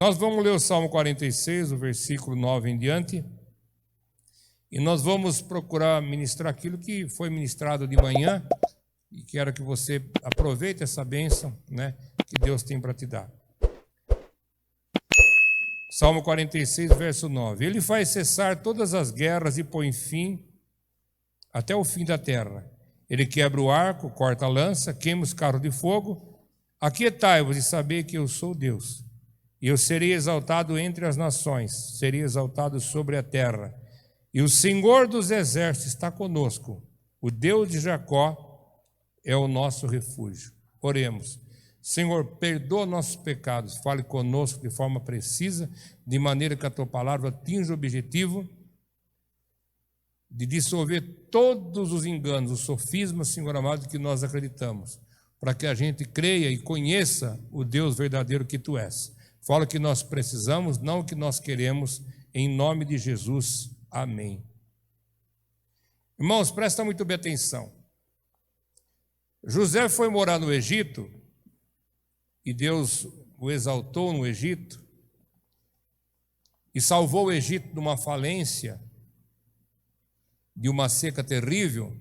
Nós vamos ler o Salmo 46, o versículo 9 em diante, e nós vamos procurar ministrar aquilo que foi ministrado de manhã, e quero que você aproveite essa bênção, né, que Deus tem para te dar. Salmo 46, verso 9. Ele faz cessar todas as guerras e põe fim até o fim da terra. Ele quebra o arco, corta a lança, queima os carros de fogo. Aquietai-vos e sabei que eu sou Deus. E eu serei exaltado entre as nações, serei exaltado sobre a terra. E o Senhor dos exércitos está conosco. O Deus de Jacó é o nosso refúgio. Oremos. Senhor, perdoa nossos pecados, fale conosco de forma precisa, de maneira que a Tua palavra atinja o objetivo de dissolver todos os enganos, os sofismas, Senhor amado, que nós acreditamos, para que a gente creia e conheça o Deus verdadeiro que Tu és. Fala o que nós precisamos, não o que nós queremos, em nome de Jesus. Amém. Irmãos, presta muito bem atenção. José foi morar no Egito, e Deus o exaltou no Egito, e salvou o Egito de uma falência, de uma seca terrível,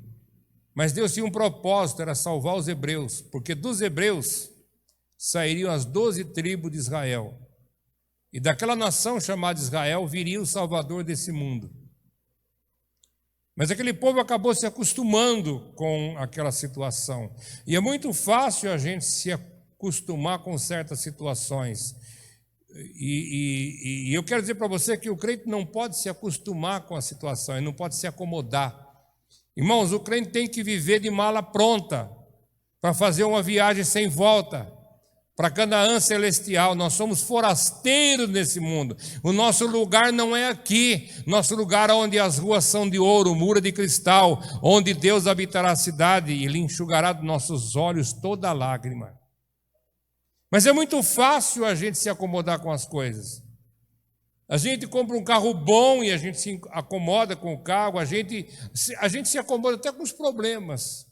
mas Deus tinha um propósito, era salvar os hebreus, porque dos hebreus sairiam as 12 tribos de Israel, e daquela nação chamada Israel viria o Salvador desse mundo. Mas aquele povo acabou se acostumando com aquela situação, e é muito fácil a gente se acostumar com certas situações, e eu quero dizer para você que o crente não pode se acostumar com a situação, ele não pode se acomodar. Irmãos, o crente tem que viver de mala pronta, para fazer uma viagem sem volta, para Canaã celestial. Nós somos forasteiros nesse mundo, o nosso lugar não é aqui, nosso lugar é onde as ruas são de ouro, muro de cristal, onde Deus habitará a cidade, e Ele enxugará dos nossos olhos toda lágrima. Mas é muito fácil a gente se acomodar com as coisas. A gente compra um carro bom e a gente se acomoda com o carro, a gente se acomoda até com os problemas.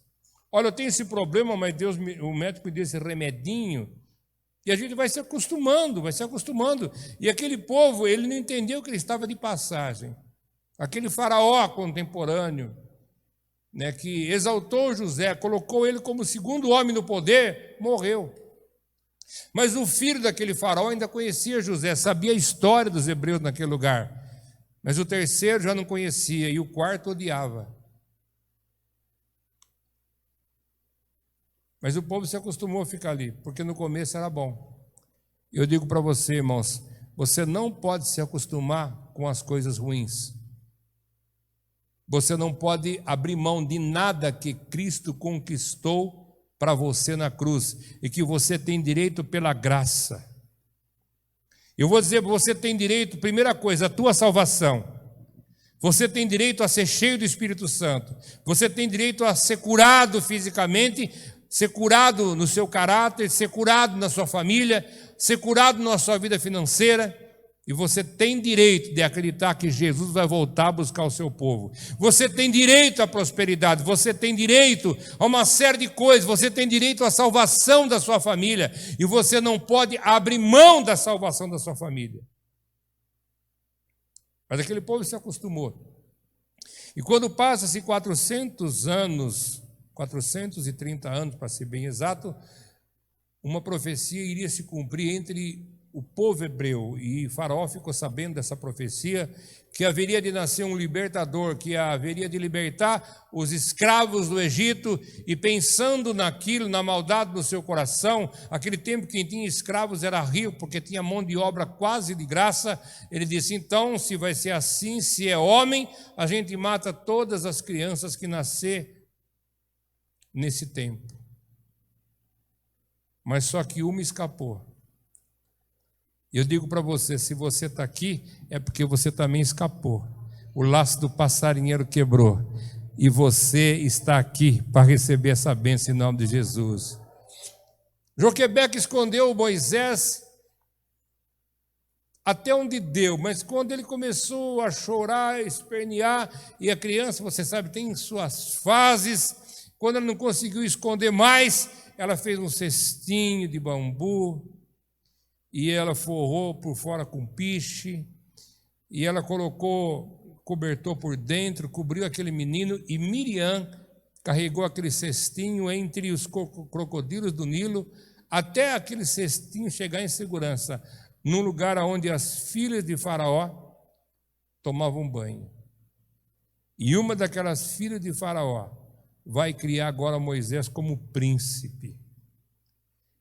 Olha, eu tenho esse problema, mas o médico me deu esse remedinho, e a gente vai se acostumando, E aquele povo, ele não entendeu que ele estava de passagem. Aquele faraó contemporâneo, né, que exaltou José, colocou ele como segundo homem no poder, morreu. Mas o filho daquele faraó ainda conhecia José, sabia a história dos hebreus naquele lugar. Mas o terceiro já não conhecia, e o quarto odiava. Mas o povo se acostumou a ficar ali, porque no começo era bom. Eu digo para você, irmãos, você não pode se acostumar com as coisas ruins. Você não pode abrir mão de nada que Cristo conquistou para você na cruz, e que você tem direito pela graça. Eu vou dizer, você tem direito, primeira coisa, a tua salvação. Você tem direito a ser cheio do Espírito Santo. Você tem direito a ser curado fisicamente, ser curado no seu caráter, ser curado na sua família, ser curado na sua vida financeira. E você tem direito de acreditar que Jesus vai voltar a buscar o seu povo. Você tem direito à prosperidade, você tem direito a uma série de coisas, você tem direito à salvação da sua família, e você não pode abrir mão da salvação da sua família. Mas aquele povo se acostumou. E quando passa-se 400 anos, 430 anos para ser bem exato, uma profecia iria se cumprir entre o povo hebreu, e Faraó ficou sabendo dessa profecia, que haveria de nascer um libertador, que haveria de libertar os escravos do Egito, e pensando naquilo, na maldade do seu coração, aquele tempo quem tinha escravos era rico, porque tinha mão de obra quase de graça, ele disse, então, se vai ser assim, se é homem, a gente mata todas as crianças que nascer nesse tempo. Mas só que uma escapou. Eu digo para você, se você está aqui, é porque você também escapou. O laço do passarinheiro quebrou. E você está aqui para receber essa bênção em nome de Jesus. Joquebeque escondeu Moisés até onde deu, mas quando ele começou a chorar, espernear, e a criança, você sabe, tem suas fases, quando ela não conseguiu esconder mais, ela fez um cestinho de bambu, e ela forrou por fora com piche, e ela colocou cobertor por dentro, cobriu aquele menino, e Miriam carregou aquele cestinho entre os crocodilos do Nilo, até aquele cestinho chegar em segurança, num lugar onde as filhas de Faraó tomavam banho. E uma daquelas filhas de Faraó vai criar agora Moisés como príncipe.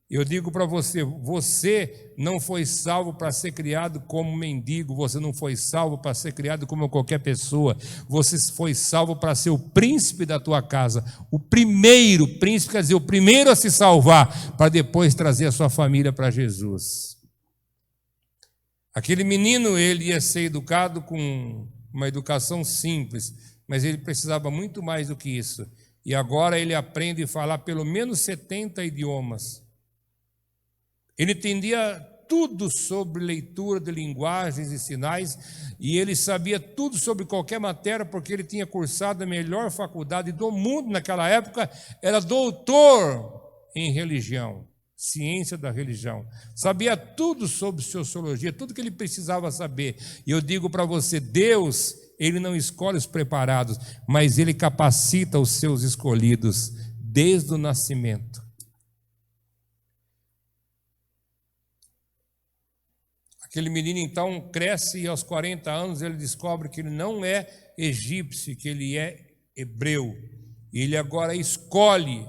Eu digo para você, você não foi salvo para ser criado como mendigo, você não foi salvo para ser criado como qualquer pessoa, você foi salvo para ser o príncipe da tua casa, o primeiro príncipe, quer dizer, o primeiro a se salvar, para depois trazer a sua família para Jesus. Aquele menino, ele ia ser educado com uma educação simples, mas ele precisava muito mais do que isso. E agora ele aprende a falar pelo menos 70 idiomas. Ele entendia tudo sobre leitura de linguagens e sinais, e ele sabia tudo sobre qualquer matéria, porque ele tinha cursado a melhor faculdade do mundo naquela época, era doutor em religião, ciência da religião. Sabia tudo sobre sociologia, tudo que ele precisava saber. E eu digo para você, Deus, ele não escolhe os preparados, mas ele capacita os seus escolhidos desde o nascimento. Aquele menino então cresce e aos 40 anos ele descobre que ele não é egípcio, que ele é hebreu. E ele agora escolhe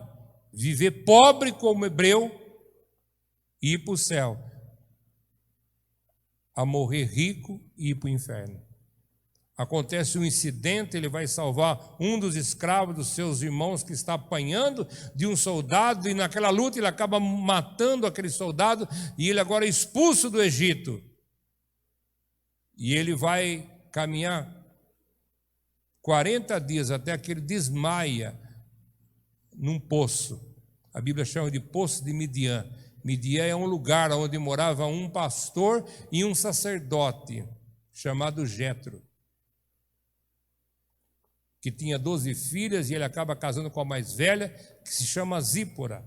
viver pobre como hebreu e ir para o céu, a morrer rico e ir para o inferno. Acontece um incidente, ele vai salvar um dos escravos dos seus irmãos que está apanhando de um soldado, e naquela luta ele acaba matando aquele soldado, e ele agora é expulso do Egito. E ele vai caminhar 40 dias até que ele desmaia num poço. A Bíblia chama de poço de Midian. Midian é um lugar onde morava um pastor e um sacerdote chamado Jetro, que tinha 12 filhas, e ele acaba casando com a mais velha, que se chama Zípora.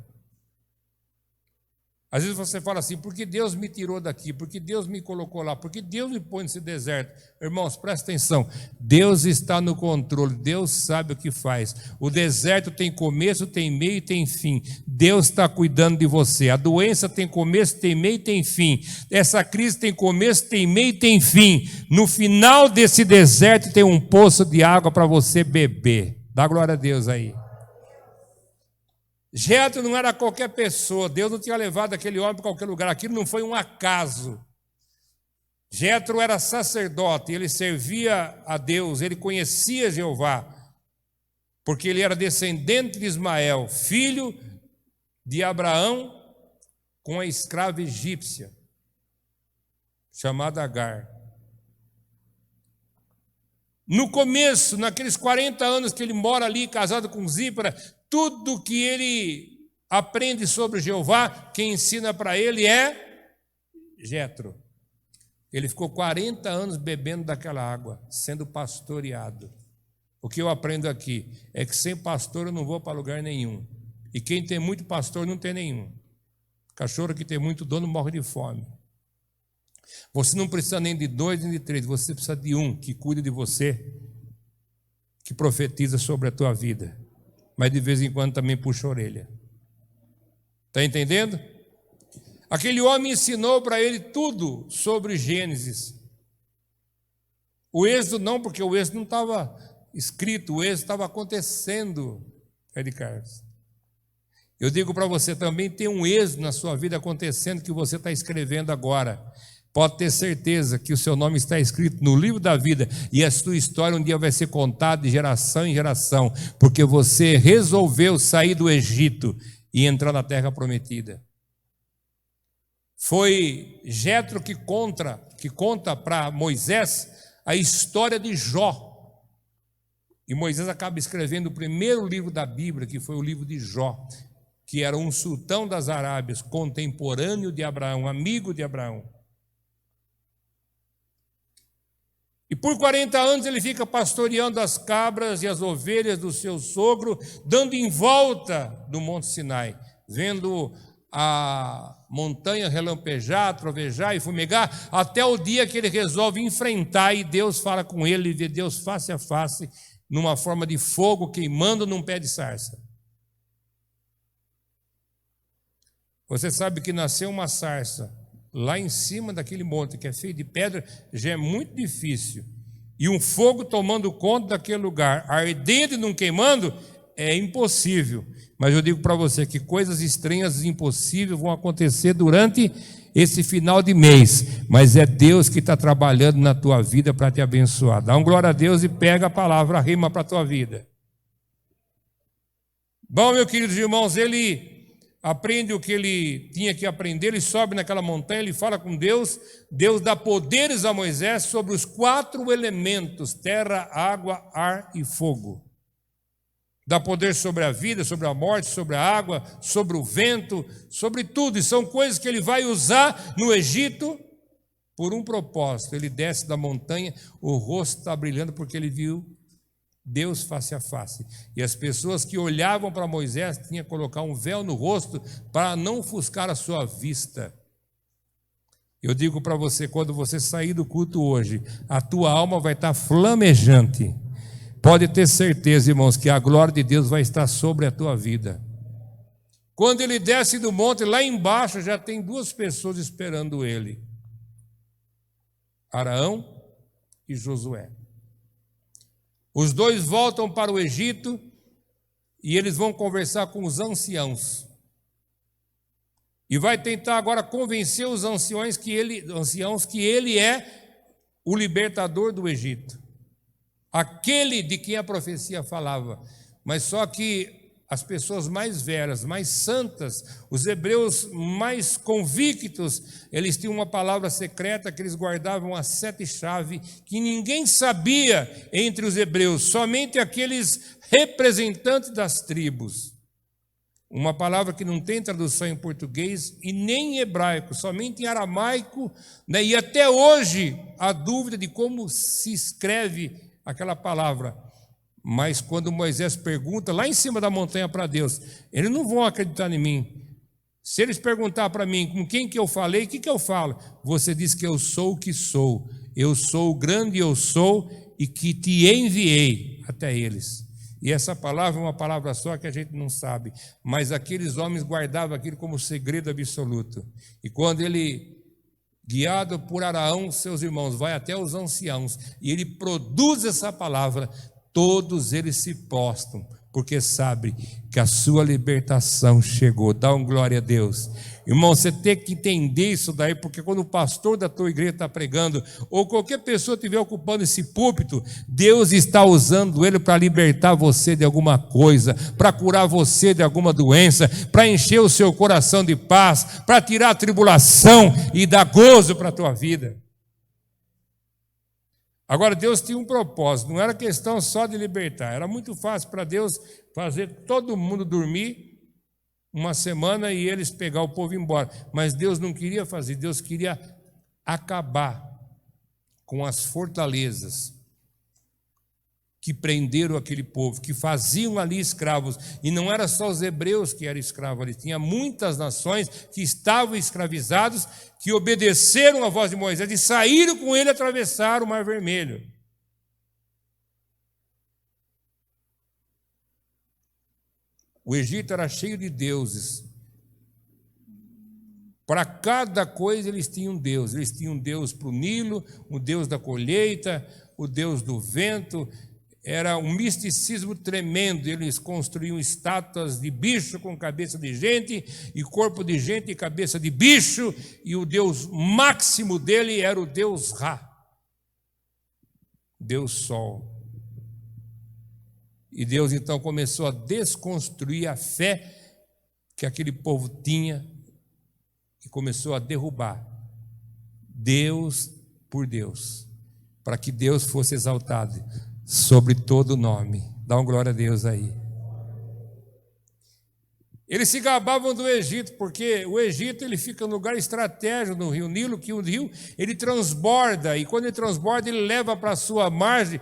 Às vezes você fala assim, por que Deus me tirou daqui? Por que Deus me colocou lá? Por que Deus me põe nesse deserto? Irmãos, presta atenção, Deus está no controle, Deus sabe o que faz. O deserto tem começo, tem meio e tem fim. Deus está cuidando de você. A doença tem começo, tem meio e tem fim. Essa crise tem começo, tem meio e tem fim. No final desse deserto tem um poço de água para você beber. Dá glória a Deus aí. Jetro não era qualquer pessoa, Deus não tinha levado aquele homem para qualquer lugar, aquilo não foi um acaso. Jetro era sacerdote, ele servia a Deus, ele conhecia Jeová, porque ele era descendente de Ismael, filho de Abraão, com a escrava egípcia, chamada Agar. No começo, naqueles 40 anos que ele mora ali, casado com Zípora, tudo que ele aprende sobre Jeová, quem ensina para ele é Jetro. Ele ficou 40 anos bebendo daquela água, sendo pastoreado. O que eu aprendo aqui é que sem pastor eu não vou para lugar nenhum. E quem tem muito pastor não tem nenhum. Cachorro que tem muito dono morre de fome. Você não precisa nem de 2 nem de 3, você precisa de um que cuida de você, que profetiza sobre a tua vida, mas de vez em quando também puxa a orelha. Está entendendo? Aquele homem ensinou para ele tudo sobre Gênesis. O Êxodo não, porque o Êxodo não estava escrito, o Êxodo estava acontecendo, Ed Carlos. Eu digo para você também, tem um êxodo na sua vida acontecendo que você está escrevendo agora. Pode ter certeza que o seu nome está escrito no livro da vida e a sua história um dia vai ser contada de geração em geração, porque você resolveu sair do Egito e entrar na terra prometida. Foi Jetro que conta para Moisés a história de Jó. E Moisés acaba escrevendo o primeiro livro da Bíblia, que foi o livro de Jó, que era um sultão das Arábias, contemporâneo de Abraão, amigo de Abraão. E por 40 anos ele fica pastoreando as cabras e as ovelhas do seu sogro, dando em volta do Monte Sinai, vendo a montanha relampejar, trovejar e fumegar, até o dia que ele resolve enfrentar e Deus fala com ele, ele vê Deus face a face, numa forma de fogo queimando num pé de sarça. Você sabe que nasceu uma sarça lá em cima daquele monte, que é feito de pedra, já é muito difícil. E um fogo tomando conta daquele lugar, ardendo e não queimando, é impossível. Mas eu digo para você que coisas estranhas e impossíveis vão acontecer durante esse final de mês. Mas é Deus que está trabalhando na tua vida para te abençoar. Dá um glória a Deus e pega a palavra, a rima para a tua vida. Bom, meus queridos irmãos, ele aprende o que ele tinha que aprender, ele sobe naquela montanha, ele fala com Deus, Deus dá poderes a Moisés sobre os 4 elementos, terra, água, ar e fogo. Dá poder sobre a vida, sobre a morte, sobre a água, sobre o vento, sobre tudo, e são coisas que ele vai usar no Egito por um propósito. Ele desce da montanha, o rosto está brilhando porque ele viu Deus face a face. E as pessoas que olhavam para Moisés tinham que colocar um véu no rosto para não ofuscar a sua vista. Eu digo para você, quando você sair do culto hoje, a tua alma vai estar flamejante. Pode ter certeza, irmãos, que a glória de Deus vai estar sobre a tua vida. Quando ele desce do monte, lá embaixo já tem 2 pessoas esperando ele: Arão e Josué. Os 2 voltam para o Egito e eles vão conversar com os anciãos. E vai tentar agora convencer os anciãos que ele é o libertador do Egito. Aquele de quem a profecia falava. Mas só que as pessoas mais velhas, mais santas, os hebreus mais convictos, eles tinham uma palavra secreta que eles guardavam as 7 chaves, que ninguém sabia entre os hebreus, somente aqueles representantes das tribos. Uma palavra que não tem tradução em português e nem em hebraico, somente em aramaico, né? E até hoje há dúvida de como se escreve aquela palavra. Mas quando Moisés pergunta lá em cima da montanha para Deus, eles não vão acreditar em mim. Se eles perguntar para mim com quem que eu falei, o que eu falo? Você diz que eu sou o que sou. Eu sou o grande eu sou e que te enviei até eles. E essa palavra é uma palavra só que a gente não sabe. Mas aqueles homens guardavam aquilo como segredo absoluto. E quando ele, guiado por Arão, seus irmãos, vai até os anciãos e ele produz essa palavra, todos eles se postam, porque sabem que a sua libertação chegou. Dá um glória a Deus. Irmão, você tem que entender isso daí, porque quando o pastor da tua igreja está pregando, ou qualquer pessoa estiver ocupando esse púlpito, Deus está usando ele para libertar você de alguma coisa, para curar você de alguma doença, para encher o seu coração de paz, para tirar a tribulação e dar gozo para a tua vida. Agora, Deus tinha um propósito, não era questão só de libertar, era muito fácil para Deus fazer todo mundo dormir uma semana e eles pegar o povo embora, mas Deus não queria fazer, Deus queria acabar com as fortalezas que prenderam aquele povo, que faziam ali escravos, e não era só os hebreus que eram escravos ali, tinha muitas nações que estavam escravizados, que obedeceram a voz de Moisés e saíram com ele atravessar o Mar Vermelho. O Egito era cheio de deuses. Para cada coisa eles tinham um Deus. Eles tinham um Deus para o Nilo, um Deus da colheita, o Deus do vento. Era um misticismo tremendo. Eles construíam estátuas de bicho com cabeça de gente, e corpo de gente e cabeça de bicho, e o Deus máximo dele era o Deus Ra, Deus Sol. E Deus então começou a desconstruir a fé que aquele povo tinha e começou a derrubar Deus por Deus, para que Deus fosse exaltado sobre todo o nome. Dá uma glória a Deus aí. Eles se gabavam do Egito, porque o Egito ele fica no lugar estratégico no rio Nilo, que o rio ele transborda, e quando ele transborda ele leva para a sua margem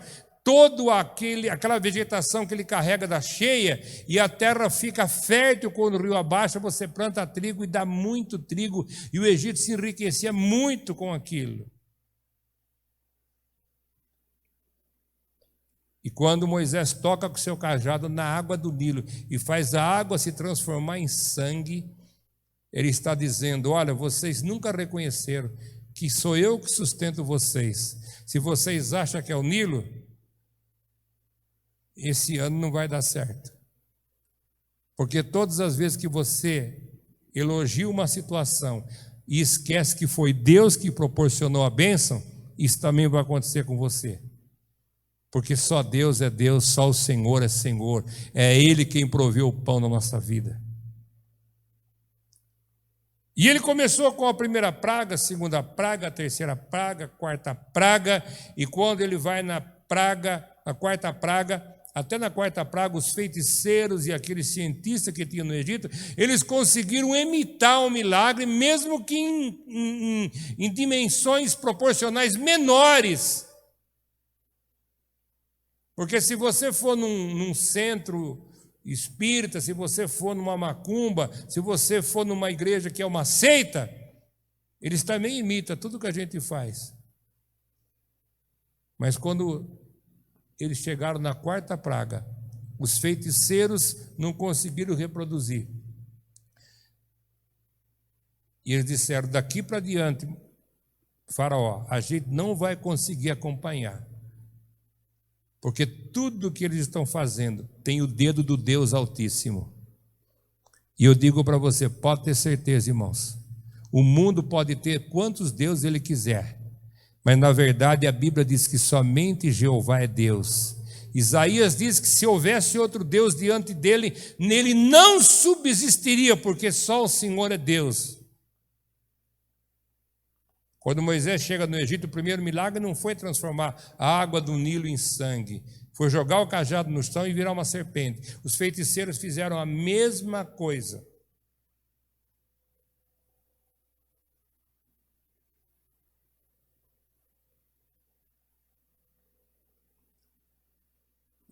aquela vegetação que ele carrega da cheia, e a terra fica fértil quando o rio abaixa, você planta trigo e dá muito trigo, e o Egito se enriquecia muito com aquilo. E quando Moisés toca com seu cajado na água do Nilo e faz a água se transformar em sangue, ele está dizendo: olha, vocês nunca reconheceram que sou eu que sustento vocês. Se vocês acham que é o Nilo, esse ano não vai dar certo. Porque todas as vezes que você elogia uma situação e esquece que foi Deus que proporcionou a bênção, isso também vai acontecer com você. Porque só Deus é Deus, só o Senhor é Senhor. É Ele quem proveu o pão na nossa vida. E ele começou com a primeira praga, a segunda praga, a terceira praga, a quarta praga. E quando ele vai na quarta praga, até na quarta praga, os feiticeiros e aqueles cientistas que tinham no Egito, eles conseguiram imitar um milagre, mesmo que em dimensões proporcionais menores. Porque se você for num centro espírita, se você for numa macumba, se você for numa igreja que é uma seita, eles também imitam tudo que a gente faz. Mas quando eles chegaram na quarta praga, os feiticeiros não conseguiram reproduzir. E eles disseram: daqui para diante, Faraó, a gente não vai conseguir acompanhar. Porque tudo que eles estão fazendo tem o dedo do Deus Altíssimo. E eu digo para você, pode ter certeza, irmãos, o mundo pode ter quantos deuses ele quiser, mas na verdade a Bíblia diz que somente Jeová é Deus. Isaías diz que se houvesse outro Deus diante dele, nele não subsistiria, porque só o Senhor é Deus. Quando Moisés chega no Egito, o primeiro milagre não foi transformar a água do Nilo em sangue, foi jogar o cajado no chão e virar uma serpente. Os feiticeiros fizeram a mesma coisa.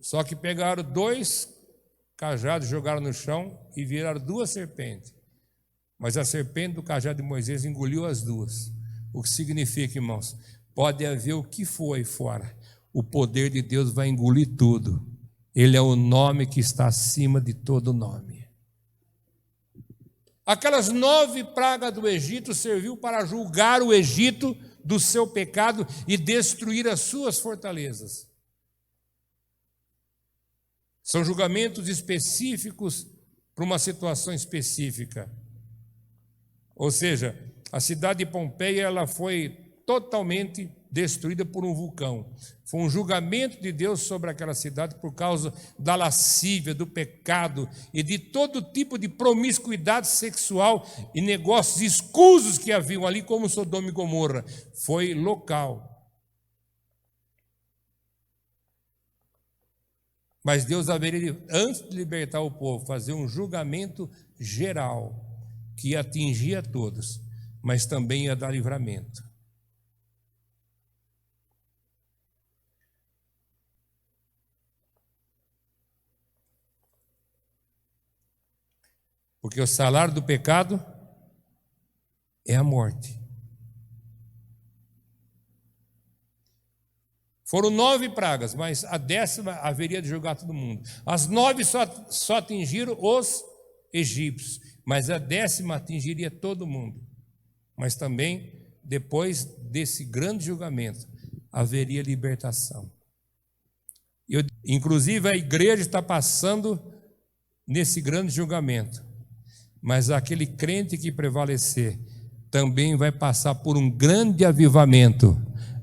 Só que pegaram 2 cajados, jogaram no chão e viraram 2 serpentes. Mas a serpente do cajado de Moisés engoliu as 2. O que significa, irmãos, pode haver o que for aí fora, o poder de Deus vai engolir tudo. Ele é o nome que está acima de todo nome. Aquelas 9 pragas do Egito serviu para julgar o Egito do seu pecado e destruir as suas fortalezas. São julgamentos específicos para uma situação específica. Ou seja, a cidade de Pompeia ela foi totalmente destruída por um vulcão. Foi um julgamento de Deus sobre aquela cidade por causa da lascívia, do pecado e de todo tipo de promiscuidade sexual e negócios escusos que haviam ali, como Sodoma e Gomorra. Foi local. Mas Deus haveria, antes de libertar o povo, fazer um julgamento geral que atingia a todos, mas também ia dar livramento. Porque o salário do pecado é a morte. Foram 9 pragas, mas a 10ª haveria de julgar todo mundo. As 9 só atingiram os egípcios, mas a 10ª atingiria todo mundo. Mas também, depois desse grande julgamento, haveria libertação. Inclusive, a igreja está passando nesse grande julgamento. Mas aquele crente que prevalecer também vai passar por um grande avivamento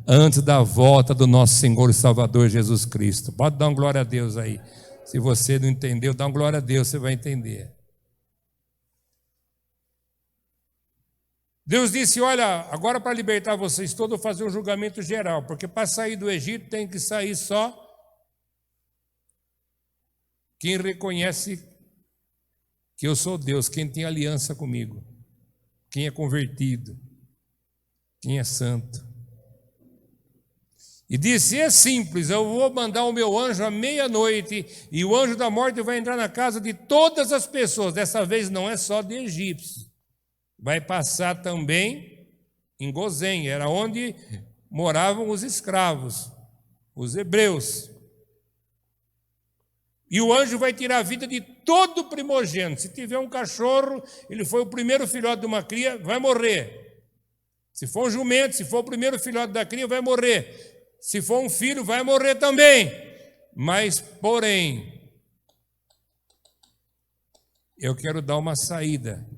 antes da volta do nosso Senhor e Salvador Jesus Cristo. Pode dar uma glória a Deus aí. Se você não entendeu, dá uma glória a Deus, você vai entender. Deus disse: olha, agora para libertar vocês todos, eu vou fazer um julgamento geral, porque para sair do Egito tem que sair só quem reconhece que eu sou Deus, quem tem aliança comigo, quem é convertido, quem é santo. E disse: é simples, eu vou mandar o meu anjo à meia-noite, e o anjo da morte vai entrar na casa de todas as pessoas. Dessa vez não é só de egípcios, vai passar também em Gozém, era onde moravam os escravos, os hebreus. E o anjo vai tirar a vida de todo primogênito. Se tiver um cachorro, ele foi o primeiro filhote de uma cria, vai morrer. Se for um jumento, se for o primeiro filhote da cria, vai morrer. Se for um filho, vai morrer também. Mas, porém, eu quero dar uma saída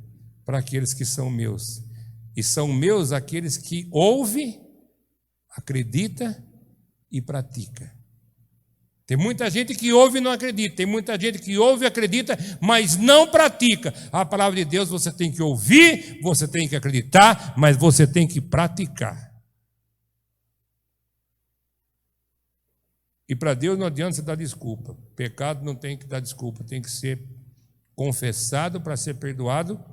para aqueles que são meus. E são meus aqueles que ouvem, acredita e pratica. Tem muita gente que ouve e não acredita. Tem muita gente que ouve e acredita, mas não pratica. A palavra de Deus você tem que ouvir, você tem que acreditar, mas você tem que praticar. E para Deus não adianta você dar desculpa. Pecado não tem que dar desculpa, tem que ser confessado para ser perdoado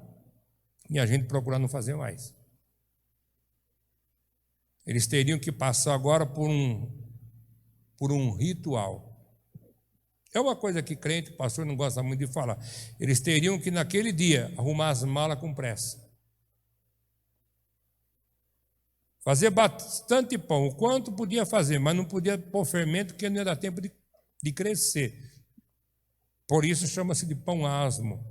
e a gente procurar não fazer mais. Eles teriam que passar agora por um ritual. É uma coisa que crente, pastor não gosta muito de falar. Eles teriam que naquele dia arrumar as malas com pressa. Fazer bastante pão, o quanto podia fazer, mas não podia pôr fermento, porque não ia dar tempo de crescer. Por isso chama-se de pão asmo.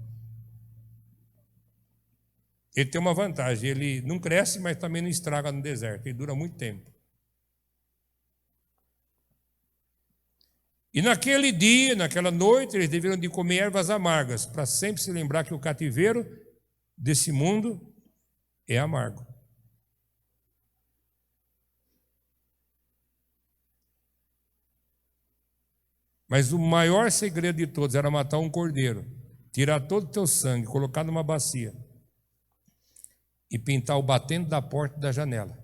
Ele tem uma vantagem, ele não cresce, mas também não estraga no deserto, ele dura muito tempo. E naquele dia, naquela noite, eles deveriam de comer ervas amargas, para sempre se lembrar que o cativeiro desse mundo é amargo. Mas o maior segredo de todos era matar um cordeiro, tirar todo o teu sangue, colocar numa bacia e pintar o batente da porta e da janela.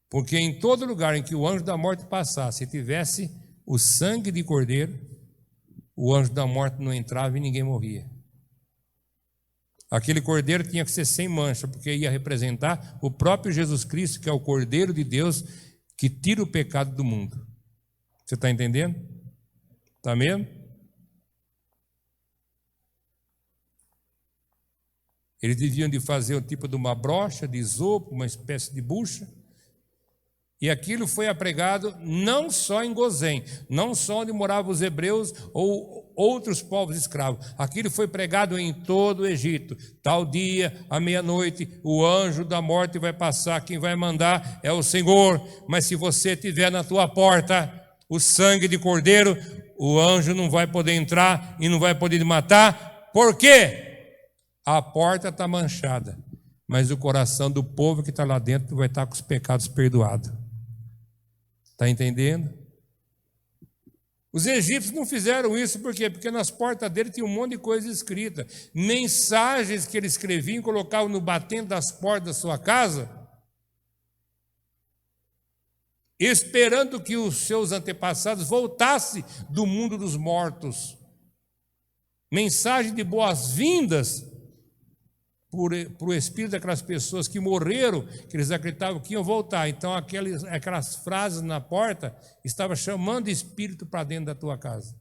Porque em todo lugar em que o anjo da morte passasse e tivesse o sangue de cordeiro, o anjo da morte não entrava e ninguém morria. Aquele cordeiro tinha que ser sem mancha, porque ia representar o próprio Jesus Cristo, que é o Cordeiro de Deus, que tira o pecado do mundo. Você está entendendo? Está mesmo? Eles deviam de fazer um tipo de uma brocha de isopo, uma espécie de bucha. E aquilo foi apregado não só em Gozém, não só onde moravam os hebreus ou outros povos escravos. Aquilo foi pregado em todo o Egito. Tal dia, à meia-noite, o anjo da morte vai passar, quem vai mandar é o Senhor. Mas se você tiver na tua porta o sangue de cordeiro, o anjo não vai poder entrar e não vai poder matar. Por quê? A porta está manchada, mas o coração do povo que está lá dentro vai estar com os pecados perdoados. Está entendendo? Os egípcios não fizeram isso, por quê? Porque nas portas dele tinha um monte de coisa escrita. Mensagens que ele escrevia e colocava no batente das portas da sua casa, esperando que os seus antepassados voltassem do mundo dos mortos. Mensagem de boas-vindas para o espírito daquelas pessoas que morreram, que eles acreditavam que iam voltar. Então aquelas frases na porta estavam chamando espírito para dentro da tua casa.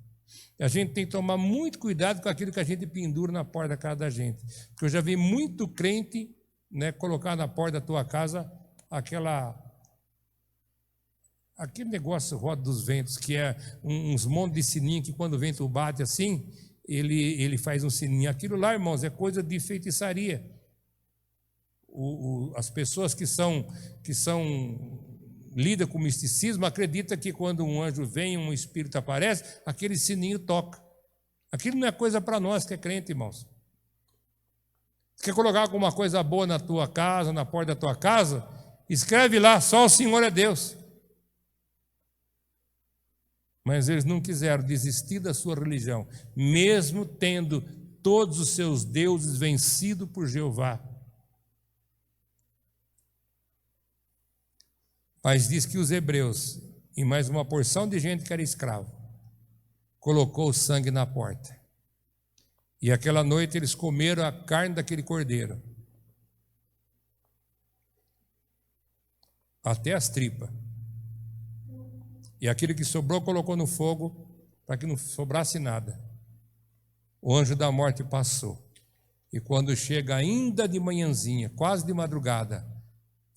E a gente tem que tomar muito cuidado com aquilo que a gente pendura na porta da casa da gente. Porque eu já vi muito crente, né, colocar na porta da tua casa aquele negócio roda dos ventos, que é uns montes de sininho que quando o vento bate assim, ele faz um sininho. Aquilo lá, irmãos, é coisa de feitiçaria. As pessoas que lidam com misticismo acreditam que quando um anjo vem, um espírito aparece, aquele sininho toca. Aquilo não é coisa para nós que é crente, irmãos. Você quer colocar alguma coisa boa na tua casa, na porta da tua casa? Escreve lá, só o Senhor é Deus. Mas eles não quiseram desistir da sua religião, mesmo tendo todos os seus deuses vencidos por Jeová. Mas diz que os hebreus, e mais uma porção de gente que era escravo, colocou o sangue na porta. E aquela noite eles comeram a carne daquele cordeiro, até as tripas. E aquilo que sobrou colocou no fogo para que não sobrasse nada. O anjo da morte passou. E quando chega ainda de manhãzinha, quase de madrugada,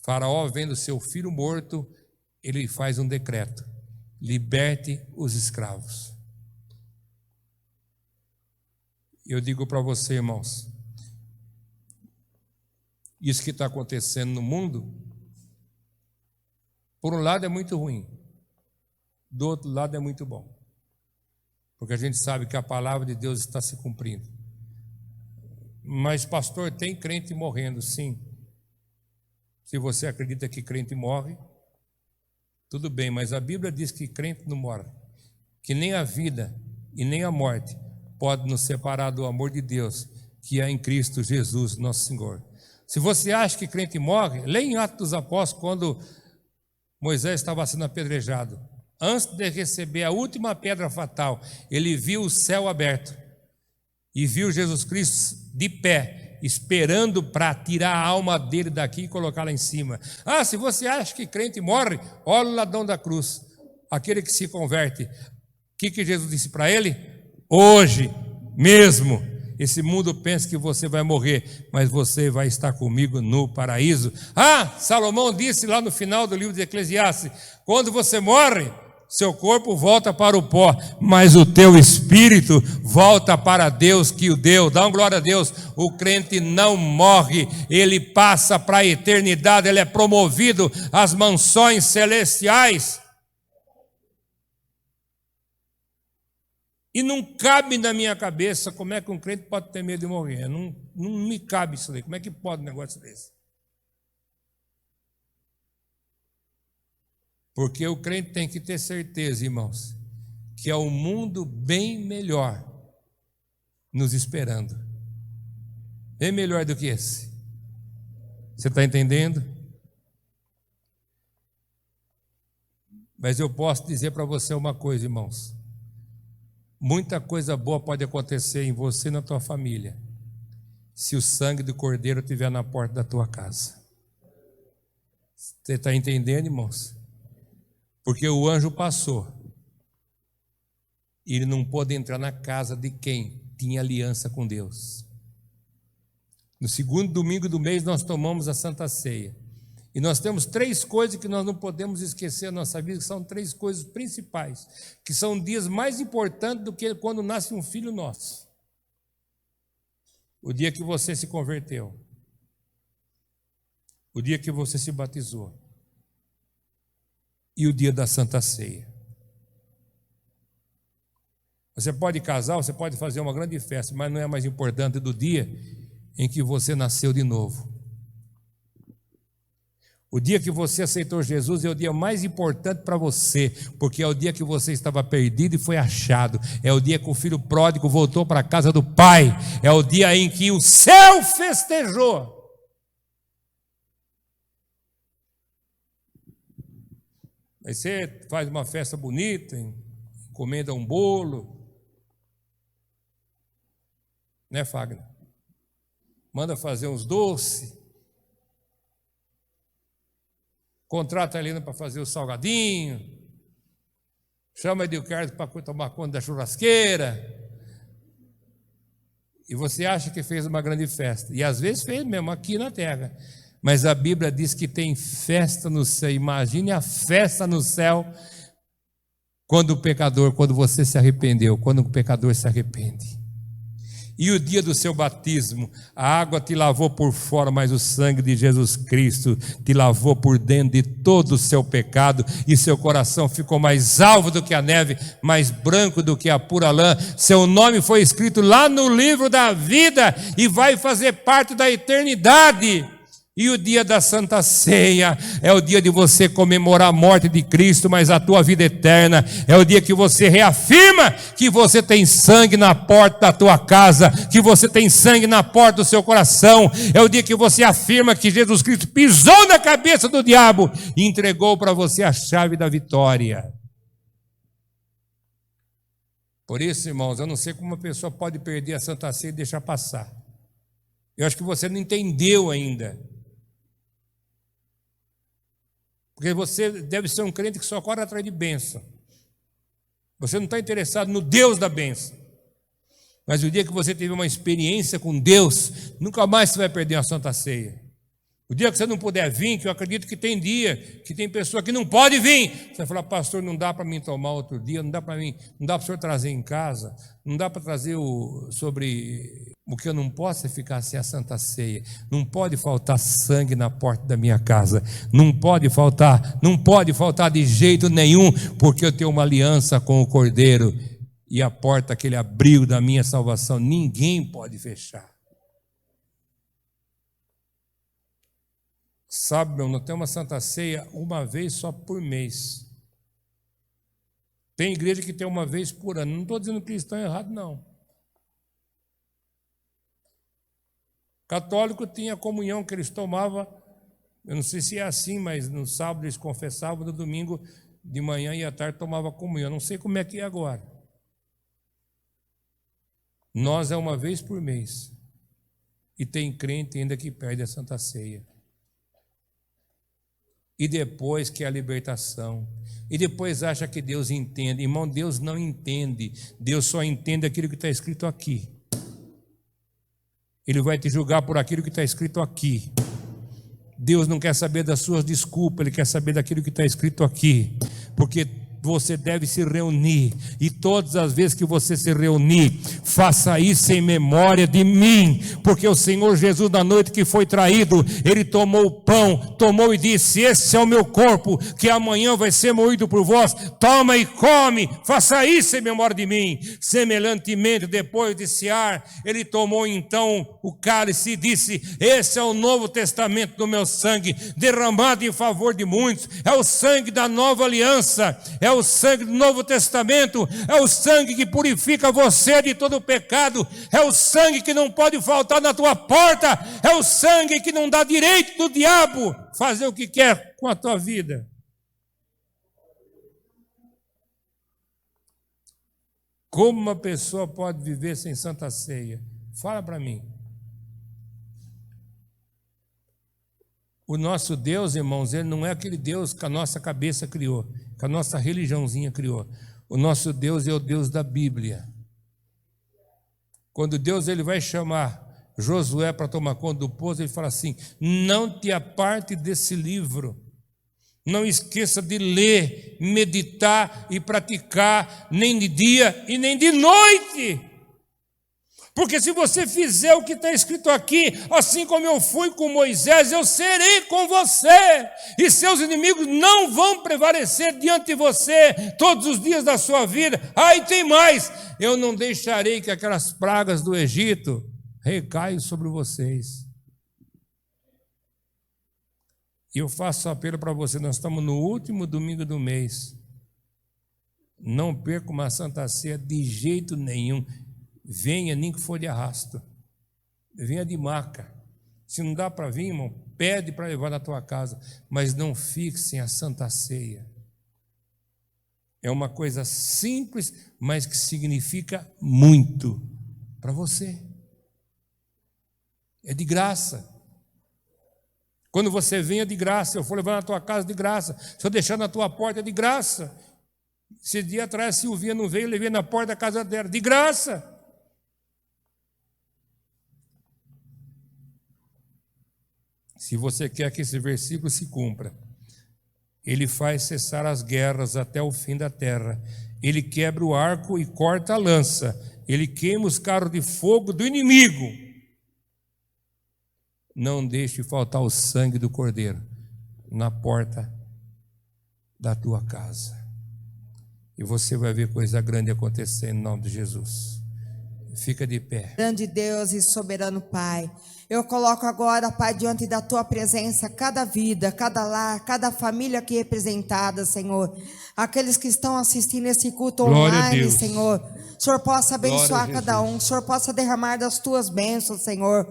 Faraó, vendo seu filho morto, ele faz um decreto: liberte os escravos. Eu digo para você, irmãos, isso que está acontecendo no mundo, por um lado é muito ruim, do outro lado é muito bom, porque a gente sabe que a palavra de Deus está se cumprindo. Mas, pastor, tem crente morrendo, sim. Se você acredita que crente morre, tudo bem, mas a Bíblia diz que crente não morre, que nem a vida e nem a morte pode nos separar do amor de Deus, que é em Cristo Jesus, nosso Senhor. Se você acha que crente morre, leia em Atos dos Apóstolos, quando Moisés estava sendo apedrejado. Antes de receber a última pedra fatal, ele viu o céu aberto e viu Jesus Cristo de pé, esperando para tirar a alma dele daqui e colocar lá em cima. Ah, se você acha que crente morre, olha o ladrão da cruz, aquele que se converte. O que Jesus disse para ele? Hoje mesmo, esse mundo pensa que você vai morrer, mas você vai estar comigo no paraíso. Ah, Salomão disse lá no final do livro de Eclesiastes: quando você morre, seu corpo volta para o pó, mas o teu espírito volta para Deus que o deu. Dá uma glória a Deus. O crente não morre, ele passa para a eternidade, ele é promovido às mansões celestiais. E não cabe na minha cabeça como é que um crente pode ter medo de morrer. Não me cabe isso aí. Como é que pode um negócio desse? Porque o crente tem que ter certeza, irmãos, que é um mundo bem melhor nos esperando. Bem melhor do que esse. Você está entendendo? Mas eu posso dizer para você uma coisa, irmãos. Muita coisa boa pode acontecer em você e na tua família, se o sangue do Cordeiro estiver na porta da tua casa. Você está entendendo, irmãos? Porque o anjo passou e ele não pôde entrar na casa de quem tinha aliança com Deus. No segundo domingo do mês nós tomamos a Santa Ceia. E nós temos 3 coisas que nós não podemos esquecer na nossa vida, que são 3 coisas principais, que são dias mais importantes do que quando nasce um filho nosso. O dia que você se converteu, o dia que você se batizou e o dia da Santa Ceia. Você pode casar, você pode fazer uma grande festa, mas não é mais importante do dia em que você nasceu de novo. O dia que você aceitou Jesus é o dia mais importante para você, porque é o dia que você estava perdido e foi achado. É o dia que o filho pródigo voltou para a casa do pai. É o dia em que o céu festejou. Aí você faz uma festa bonita, encomenda um bolo, né, Fagner? Manda fazer uns doces. Contrata a Helena para fazer o salgadinho, chama a Edilcardo para tomar conta da churrasqueira, e você acha que fez uma grande festa, e às vezes fez mesmo aqui na terra, mas a Bíblia diz que tem festa no céu. Imagine a festa no céu quando você se arrependeu, quando o pecador se arrepende. E o dia do seu batismo, a água te lavou por fora, mas o sangue de Jesus Cristo te lavou por dentro de todo o seu pecado, e seu coração ficou mais alvo do que a neve, mais branco do que a pura lã. Seu nome foi escrito lá no livro da vida e vai fazer parte da eternidade. E o dia da Santa Ceia é o dia de você comemorar a morte de Cristo, mas a tua vida eterna. É o dia que você reafirma que você tem sangue na porta da tua casa, que você tem sangue na porta do seu coração. É o dia que você afirma que Jesus Cristo pisou na cabeça do diabo e entregou para você a chave da vitória. Por isso, irmãos, eu não sei como uma pessoa pode perder a Santa Ceia e deixar passar. Eu acho que você não entendeu ainda. Porque você deve ser um crente que só corre atrás de bênção. Você não está interessado no Deus da bênção. Mas o dia que você teve uma experiência com Deus, nunca mais você vai perder a Santa Ceia. O dia que você não puder vir, que eu acredito que tem dia, que tem pessoa que não pode vir, você vai falar, pastor, não dá para mim tomar outro dia, não dá para mim, não dá para o senhor trazer em casa, não dá para trazer sobre o que eu não posso é ficar sem a Santa Ceia. Não pode faltar sangue na porta da minha casa, não pode faltar de jeito nenhum, porque eu tenho uma aliança com o Cordeiro e a porta que ele abriu da minha salvação, ninguém pode fechar. Sabe, meu, nós temos uma Santa Ceia uma vez só por mês. Tem igreja que tem uma vez por ano. Não estou dizendo que cristão é errado, não. Católico tinha a comunhão que eles tomavam, eu não sei se é assim, mas no sábado eles confessavam, no domingo de manhã e à tarde tomava comunhão. Eu não sei como é que é agora. Nós é uma vez por mês. E tem crente ainda que perde a Santa Ceia. E depois que é a libertação. E depois acha que Deus entende. Irmão, Deus não entende. Deus só entende aquilo que está escrito aqui. Ele vai te julgar por aquilo que está escrito aqui. Deus não quer saber das suas desculpas, Ele quer saber daquilo que está escrito aqui. Porque você deve se reunir, e todas as vezes que você se reunir, faça isso em memória de mim, porque o Senhor Jesus, na noite que foi traído, Ele tomou o pão, tomou e disse, esse é o meu corpo, que amanhã vai ser moído por vós, toma e come, faça isso em memória de mim. Semelhantemente, depois de cear, Ele tomou então o cálice e disse, esse é o novo testamento do meu sangue, derramado em favor de muitos, é o sangue da nova aliança, é o sangue do Novo Testamento, é o sangue que purifica você de todo o pecado, é o sangue que não pode faltar na tua porta, é o sangue que não dá direito do diabo fazer o que quer com a tua vida. Como uma pessoa pode viver sem Santa Ceia? Fala para mim. O nosso Deus, irmãos, Ele não é aquele Deus que a nossa cabeça criou, que a nossa religiãozinha criou. O nosso Deus é o Deus da Bíblia. Quando Deus ele vai chamar Josué para tomar conta do poço, Ele fala assim, não te aparte desse livro, não esqueça de ler, meditar e praticar, nem de dia e nem de noite. Porque se você fizer o que está escrito aqui, assim como eu fui com Moisés, eu serei com você, e seus inimigos não vão prevalecer diante de você todos os dias da sua vida. E tem mais, eu não deixarei que aquelas pragas do Egito recaiam sobre vocês. E eu faço apelo para você, nós estamos no último domingo do mês, não perca uma Santa Ceia de jeito nenhum. Venha, nem que for de arrasto. Venha de maca. Se não dá para vir, irmão, pede para levar na tua casa. Mas não fique sem a Santa Ceia. É uma coisa simples, mas que significa muito para você. É de graça. Quando você vem é de graça. Se eu for levar na tua casa, de graça. Se eu deixar na tua porta, é de graça. Esse dia atrás a Silvia não veio, eu levei na porta da casa dela. De graça. Se você quer que esse versículo se cumpra, Ele faz cessar as guerras até o fim da terra. Ele quebra o arco e corta a lança. Ele queima os carros de fogo do inimigo. Não deixe faltar o sangue do Cordeiro na porta da tua casa. E você vai ver coisa grande acontecer em nome de Jesus. Fica de pé. Grande Deus e soberano Pai, eu coloco agora, Pai, diante da Tua presença, cada vida, cada lar, cada família aqui representada, Senhor. Aqueles que estão assistindo esse culto online, Senhor. O Senhor possa abençoar cada um, o Senhor possa derramar das Tuas bênçãos, Senhor.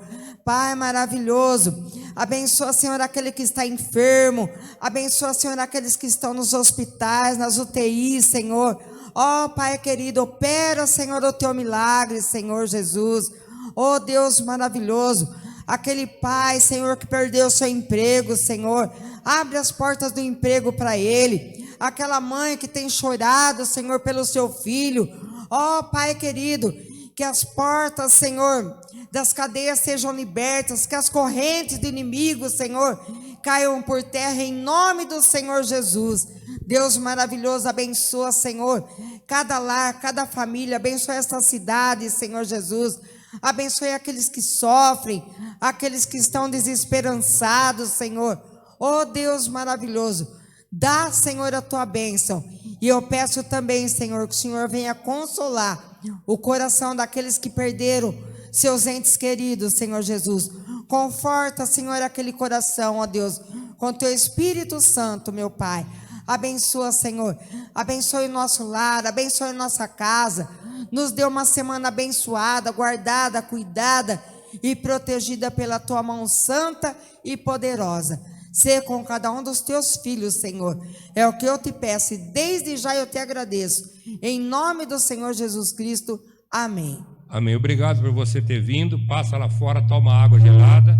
Pai maravilhoso, abençoa, Senhor, aquele que está enfermo. Abençoa, Senhor, aqueles que estão nos hospitais, nas UTIs, Senhor. Ó Pai querido, opera, Senhor, o Teu milagre, Senhor Jesus. Ó Deus maravilhoso, Aquele pai, Senhor, que perdeu seu emprego, Senhor, abre as portas do emprego para ele. Aquela mãe que tem chorado, Senhor, pelo seu filho. Ó, Pai querido, que as portas, Senhor, das cadeias sejam libertas, que as correntes do inimigo, Senhor, caiam por terra em nome do Senhor Jesus. Deus maravilhoso, abençoa, Senhor, cada lar, cada família, abençoa esta cidade, Senhor Jesus. Abençoe aqueles que sofrem, aqueles que estão desesperançados, Senhor. Oh Deus maravilhoso, dá, Senhor, a tua bênção. E eu peço também, Senhor, que o Senhor venha consolar o coração daqueles que perderam seus entes queridos, Senhor Jesus. Conforta, Senhor, aquele coração, ó Deus, com teu Espírito Santo, meu Pai. Abençoa, Senhor, abençoe o nosso lar, abençoe nossa casa. Nos dê uma semana abençoada, guardada, cuidada e protegida pela tua mão santa e poderosa. Sê com cada um dos teus filhos, Senhor. É o que eu te peço e desde já eu te agradeço. Em nome do Senhor Jesus Cristo. Amém. Amém. Obrigado por você ter vindo. Passa lá fora, toma água gelada.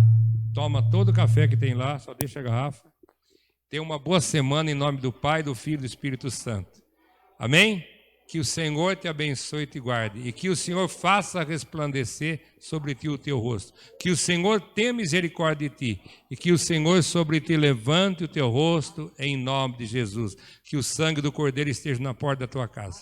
Toma todo o café que tem lá, só deixa a garrafa. Tenha uma boa semana em nome do Pai, do Filho e do Espírito Santo. Amém? Que o Senhor te abençoe e te guarde. E que o Senhor faça resplandecer sobre ti o teu rosto. Que o Senhor tenha misericórdia de ti. E que o Senhor sobre ti levante o teu rosto em nome de Jesus. Que o sangue do Cordeiro esteja na porta da tua casa.